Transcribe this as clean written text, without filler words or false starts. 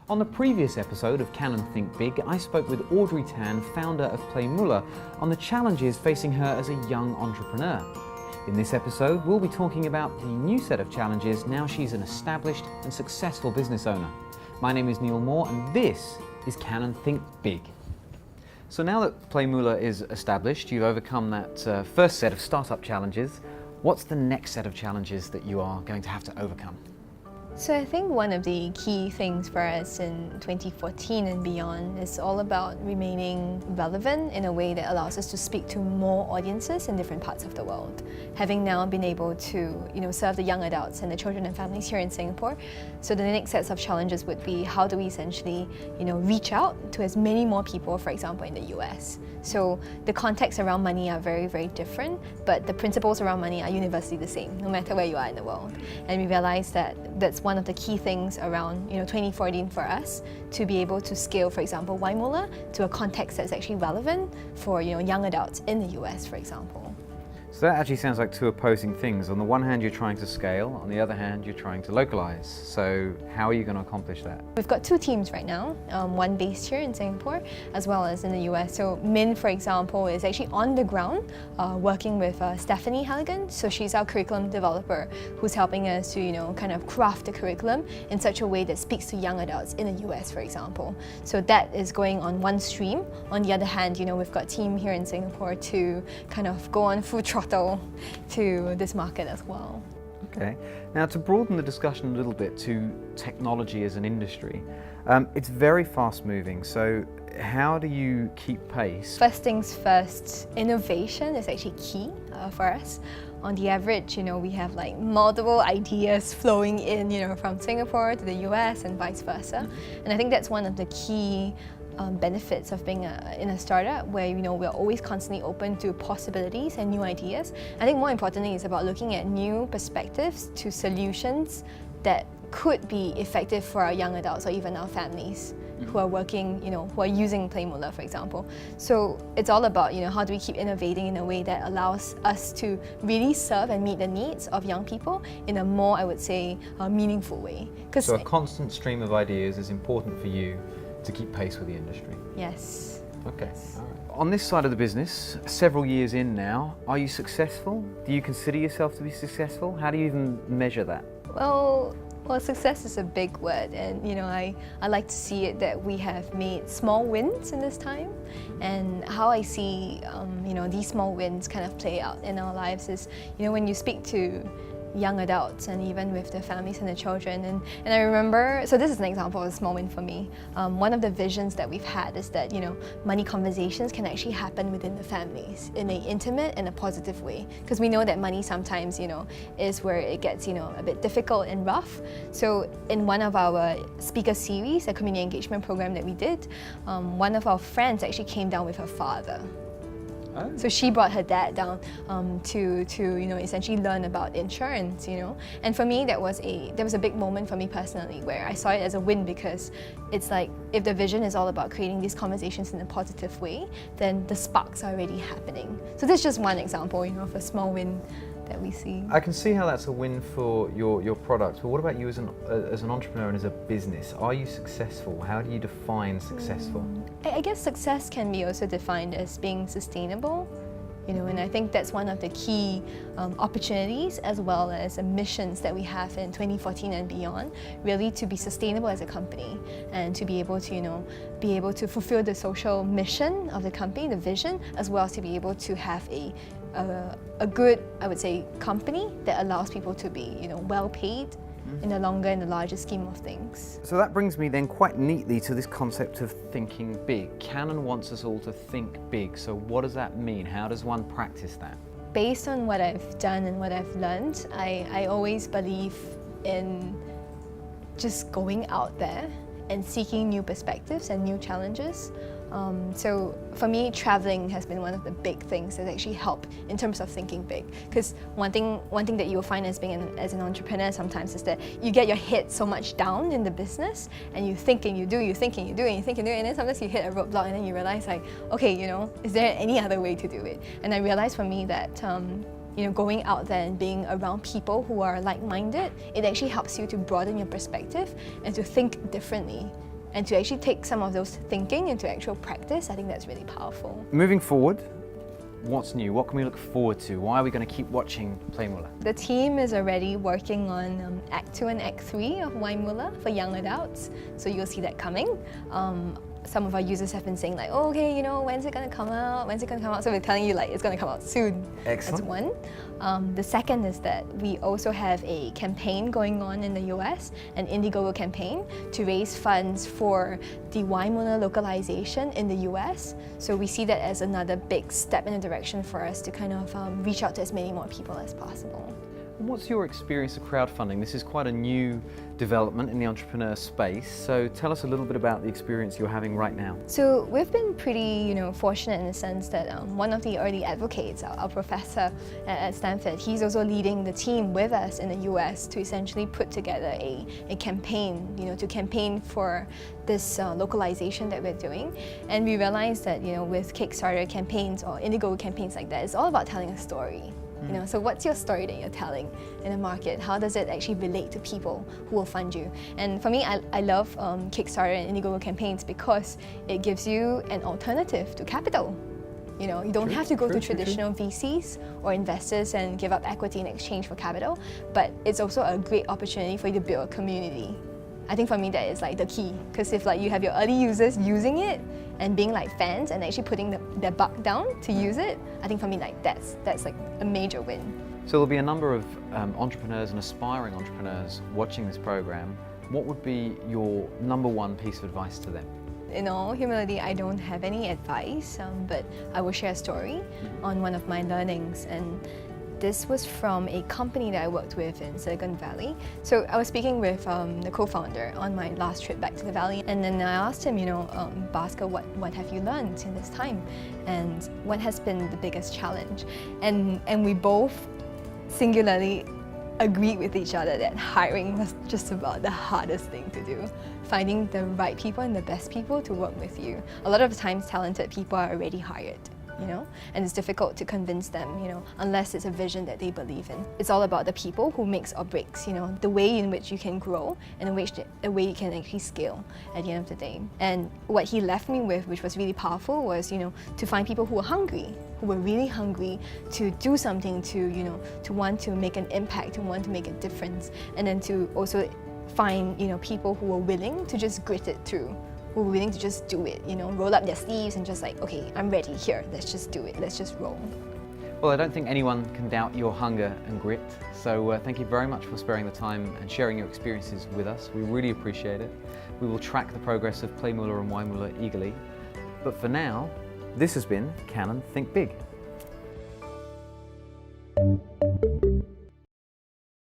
On the previous episode of Can and Think Big, I spoke with Audrey, founder of PlayMoolah, on the challenges facing her as a young entrepreneur. In this episode, we'll be talking about the new set of challenges now she's an established and successful business owner. My name is Neil Moore and this is Can and Think Big. So now that PlayMoolah is established, you've overcome that first set of startup challenges. What's the next set of challenges that you are going to have to overcome? So I think one of the key things for us in 2014 and beyond is all about remaining relevant in a way that allows us to speak to more audiences in different parts of the world. Having now been able to serve the young adults and the children and families here in Singapore, so the next sets of challenges would be how do we essentially reach out to as many more people, for example in the US. So the contexts around money are very, very different, but the principles around money are universally the same, no matter where you are in the world. And we realized that that's one of the key things around 2014 for us, to be able to scale, for example, WhyMoolah to a context that's actually relevant for young adults in the US, for example. So that actually sounds like two opposing things. On the one hand, you're trying to scale. On the other hand, you're trying to localize. So how are you going to accomplish that? We've got two teams right now, one based here in Singapore as well as in the US. So Min, for example, is actually on the ground working with Stephanie Halligan. So she's our curriculum developer who's helping us to kind of craft the curriculum in such a way that speaks to young adults in the US, for example. So that is going on one stream. On the other hand, we've got a team here in Singapore to kind of go on full throttle to this market as well. Okay. Now, to broaden the discussion a little bit to technology as an industry, it's very fast moving. So how do you keep pace? First things first, innovation is actually key for us. On the average, we have like multiple ideas flowing in, from Singapore to the US and vice versa. And I think that's one of the key benefits of being in a startup where we're always constantly open to possibilities and new ideas. I think more importantly it's about looking at new perspectives to solutions that could be effective for our young adults or even our families who are working, who are using PlayMoolah, for example. So it's all about how do we keep innovating in a way that allows us to really serve and meet the needs of young people in a more, I would say, meaningful way. So a constant stream of ideas is important for you to keep pace with the industry? Yes. Okay. All right. On this side of the business, several years in now, are you successful? Do you consider yourself to be successful? How do you even measure that? Well, success is a big word, and I like to see it that we have made small wins in this time. And how I see these small wins kind of play out in our lives is when you speak to young adults and even with their families and their children. And I remember, so this is an example of a small win for me. One of the visions that we've had is that money conversations can actually happen within the families in an intimate and a positive way. Because we know that money sometimes is where it gets a bit difficult and rough. So in one of our speaker series, a community engagement program that we did, one of our friends actually came down with her father. Oh. So she brought her dad down to essentially learn about insurance, And for me, that was a big moment for me personally, where I saw it as a win, because it's like if the vision is all about creating these conversations in a positive way, then the sparks are already happening. So this is just one example, of a small win that we see. I can see how that's a win for your product, but what about you as an entrepreneur and as a business? Are you successful? How do you define successful? I guess success can be also defined as being sustainable, and I think that's one of the key opportunities as well as missions that we have in 2014 and beyond, really to be sustainable as a company and to be able to fulfill the social mission of the company, the vision, as well as to be able to have a good, I would say, company that allows people to be well paid in the longer and the larger scheme of things. So that brings me then quite neatly to this concept of thinking big. Canon wants us all to think big, so what does that mean? How does one practice that? Based on what I've done and what I've learned, I always believe in just going out there and seeking new perspectives and new challenges. So for me, traveling has been one of the big things that actually help in terms of thinking big. Because one thing that you will find as an entrepreneur sometimes is that you get your head so much down in the business, and you think and you do, you think and you do, and you think and do, and then sometimes you hit a roadblock, and then you realize like, okay, is there any other way to do it? And I realized for me that going out there and being around people who are like-minded, it actually helps you to broaden your perspective and to think differently. And to actually take some of those thinking into actual practice, I think that's really powerful. Moving forward, what's new? What can we look forward to? Why are we going to keep watching PlayMoolah? The team is already working on Act 2 and Act 3 of WhyMoolah for young adults, so you'll see that coming. Some of our users have been saying like, oh, okay, when's it gonna come out? When's it gonna come out? So we're telling you like it's gonna come out soon. Excellent. That's one. The second is that we also have a campaign going on in the US, an Indiegogo campaign to raise funds for the WhyMoolah localization in the US. So we see that as another big step in the direction for us to kind of reach out to as many more people as possible. What's your experience of crowdfunding? This is quite a new development in the entrepreneur space, so tell us a little bit about the experience you're having right now. So we've been pretty fortunate in the sense that one of the early advocates, our professor at Stanford, he's also leading the team with us in the US to essentially put together a campaign, to campaign for this localization that we're doing. And we realized that with Kickstarter campaigns or Indiegogo campaigns like that, it's all about telling a story. So what's your story that you're telling in the market? How does it actually relate to people who will fund you? And for me, I love Kickstarter and Indiegogo campaigns because it gives you an alternative to capital. You don't have to go to traditional VCs or investors and give up equity in exchange for capital, but it's also a great opportunity for you to build a community. I think for me that is like the key, because if you have your early users using it and being like fans and actually putting their buck down to use it, I think for me that's like a major win. So there'll be a number of entrepreneurs and aspiring entrepreneurs watching this program. What would be your number one piece of advice to them? In all humility, I don't have any advice, but I will share a story on one of my learnings. And this was from a company that I worked with in Silicon Valley. So I was speaking with the co-founder on my last trip back to the Valley, and then I asked him, Bhaskar, what have you learned in this time? And what has been the biggest challenge? And we both singularly agreed with each other that hiring was just about the hardest thing to do. Finding the right people and the best people to work with you. A lot of the times talented people are already hired. And it's difficult to convince them, unless it's a vision that they believe in. It's all about the people who makes or breaks, the way in which you can grow and the way you can actually scale at the end of the day. And what he left me with, which was really powerful, was, to find people who were hungry, who were really hungry to do something, to want to make an impact, to want to make a difference, and then to also find, people who were willing to just grit it through. Who were willing to just do it, roll up their sleeves and just like, okay, I'm ready here, let's just do it, let's just roll. Well, I don't think anyone can doubt your hunger and grit, so thank you very much for sparing the time and sharing your experiences with us. We really appreciate it. We will track the progress of PlayMoolah and WhyMoolah eagerly. But for now, this has been Canon Think Big.